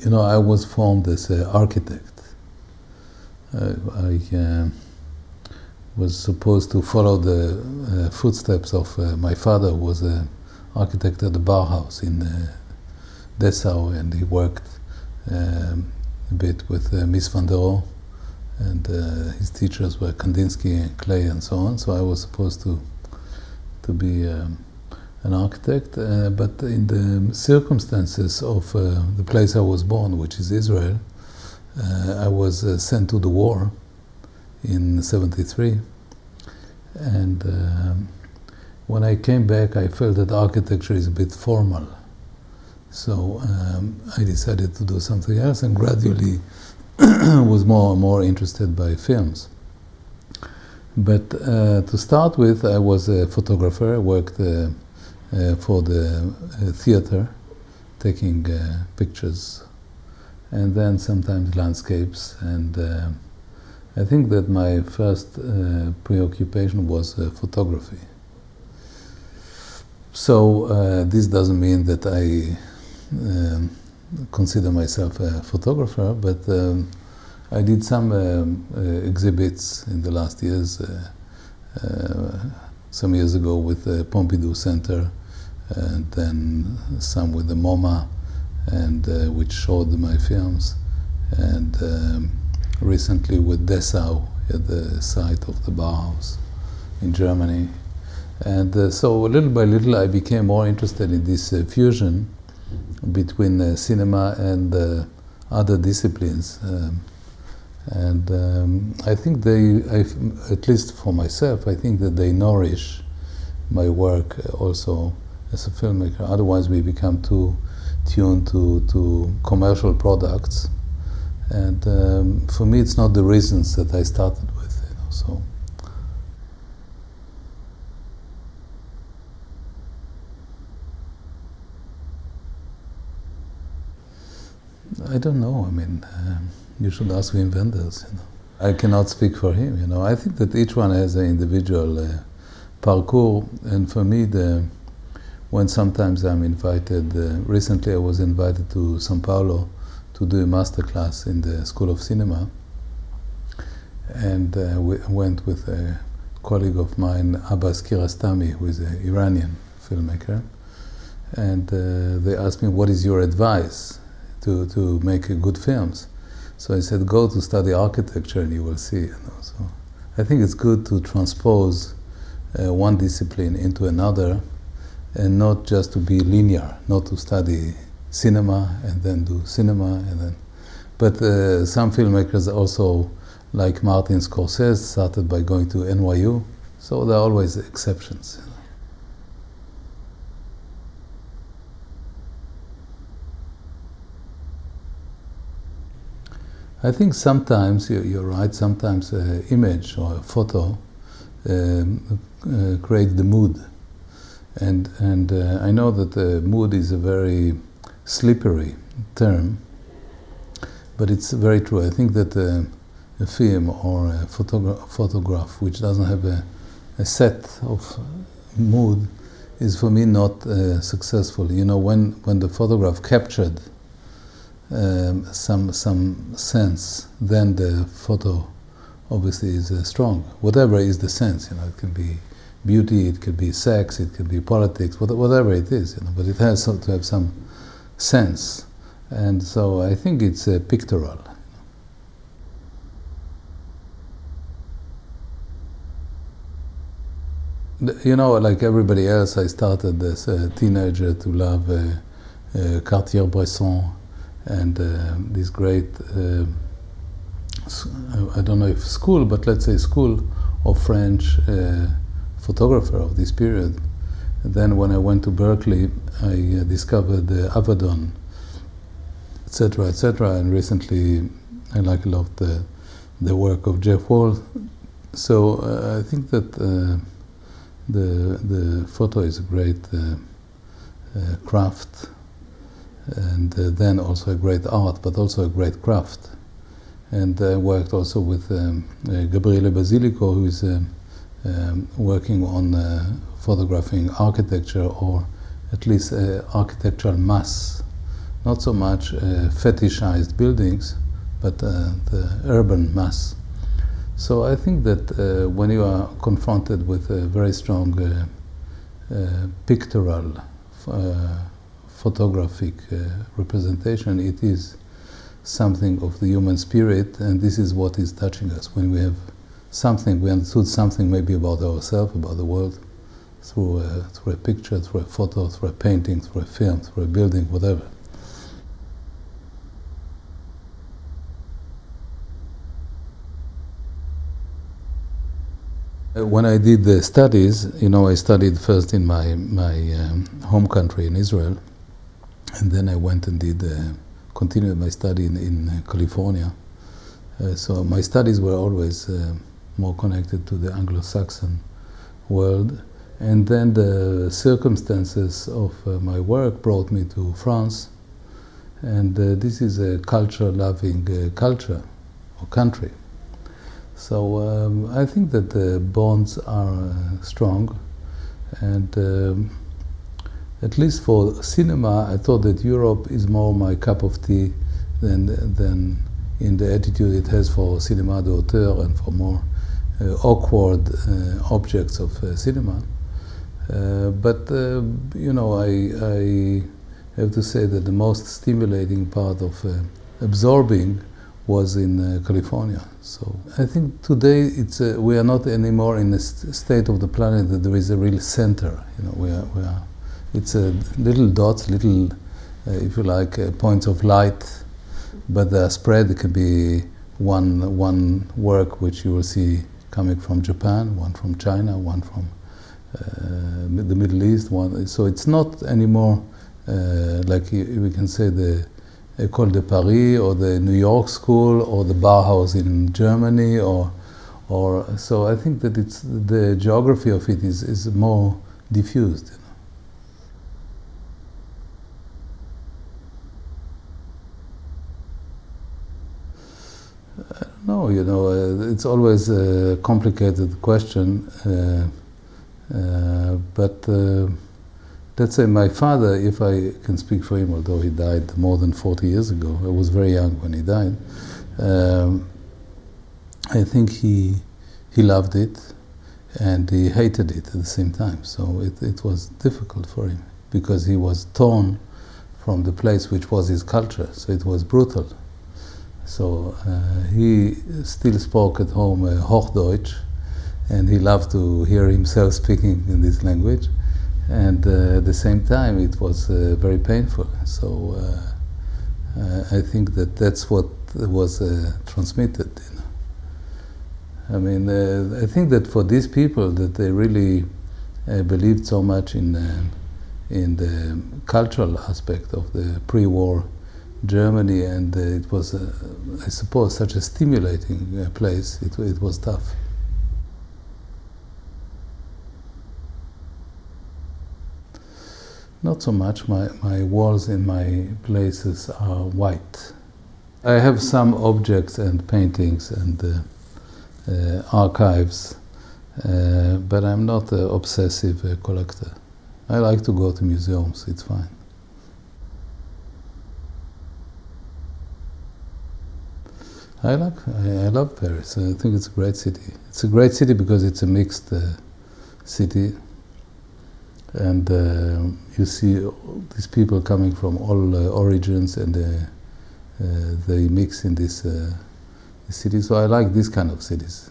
You know, I was formed as an architect. I was supposed to follow the footsteps of my father, who was an architect at the Bauhaus in Dessau, and he worked a bit with Mies van der Rohe, and his teachers were Kandinsky and Clay and so on. So I was supposed to be an architect, but in the circumstances of the place I was born, which is Israel, I was sent to the war in '73, and when I came back I felt that architecture is a bit formal, so I decided to do something else, and gradually was more and more interested by films. But to start with, I was a photographer. I worked for the theater, taking pictures, and then sometimes landscapes. And I think that my first preoccupation was photography. So this doesn't mean that I consider myself a photographer, but I did some exhibits in the last years, some years ago with the Pompidou Center, and then some with the MoMA, and which showed my films, and recently with Dessau at the site of the Bauhaus in Germany. And so little by little I became more interested in this fusion between cinema and other disciplines. I think they, at least for myself, I think that they nourish my work also as a filmmaker. Otherwise we become too tuned to commercial products. And for me it's not the reasons that I started with, you know, so. I don't know, I mean, you should ask the inventors, you know. I cannot speak for him, you know. I think that each one has an individual parcours, and for me, when sometimes I'm invited, recently I was invited to São Paulo to do a master class in the School of Cinema, and we went with a colleague of mine, Abbas Kiarostami, who is an Iranian filmmaker, and they asked me, what is your advice to make good films? So I said, go to study architecture and you will see. You know? So I think it's good to transpose one discipline into another, and not just to be linear, not to study cinema and then do cinema and then. But some filmmakers also, like Martin Scorsese, started by going to NYU, so there are always exceptions. You know? I think sometimes, you're right, sometimes an image or a photo creates the mood. And I know that the mood is a very slippery term, but it's very true. I think that a film or a photograph which doesn't have a set of mood is for me not successful. You know, when the photograph captured some sense, then the photo obviously is strong. Whatever is the sense, you know, it can be beauty, it could be sex, it could be politics, whatever it is, you know, but it has to have some sense, and so I think it's pictorial. You know, like everybody else, I started as a teenager to love Cartier-Bresson and this great, I don't know if school, but let's say school of French photographer of this period. And then when I went to Berkeley, I discovered Avedon, etc., etc., and recently I like a lot the work of Jeff Wall. So I think that the photo is a great craft, and then also a great art, but also a great craft. And I worked also with Gabriele Basilico, who is working on photographing architecture, or at least architectural mass, not so much fetishized buildings, but the urban mass. So I think that when you are confronted with a very strong pictorial, photographic representation, it is something of the human spirit, and this is what is touching us. When we have something, we understood something maybe about ourselves, about the world, through a picture, through a photo, through a painting, through a film, through a building, whatever. When I did the studies, I studied first in my home country in Israel, and then I went and continued my study in California. So my studies were always more connected to the Anglo-Saxon world. And then the circumstances of my work brought me to France. And this is a culture-loving culture or country. So I think that the bonds are strong. And at least for cinema, I thought that Europe is more my cup of tea than in the attitude it has for cinéma d'auteur and for more awkward objects of cinema. But I have to say that the most stimulating part of absorbing was in California. So I think today we are not anymore in a state of the planet that there is a real center. It's little dots, little, if you like, points of light, but the spread. It can be one work which you will see coming from Japan, one from China, one from the Middle East. So it's not anymore like we can say the École de Paris or the New York School or the Bauhaus in Germany or so I think that the geography of it is more diffused. No, it's always a complicated question, but let's say my father, if I can speak for him, although he died more than 40 years ago, I was very young when he died, I think he loved it and he hated it at the same time. So it was difficult for him because he was torn from the place which was his culture, so it was brutal. So he still spoke at home Hochdeutsch, and he loved to hear himself speaking in this language. And at the same time, it was very painful. So I think that's what was transmitted. I mean, I think that for these people, that they really believed so much in the cultural aspect of the pre-war Germany, and it was, I suppose, such a stimulating place. It was tough. Not so much. My walls in my places are white. I have some objects and paintings and archives, but I'm not an obsessive collector. I like to go to museums, it's fine. I love Paris. I think it's a great city. It's a great city because it's a mixed city, and you see these people coming from all origins, and they mix in this city. So I like these kind of cities.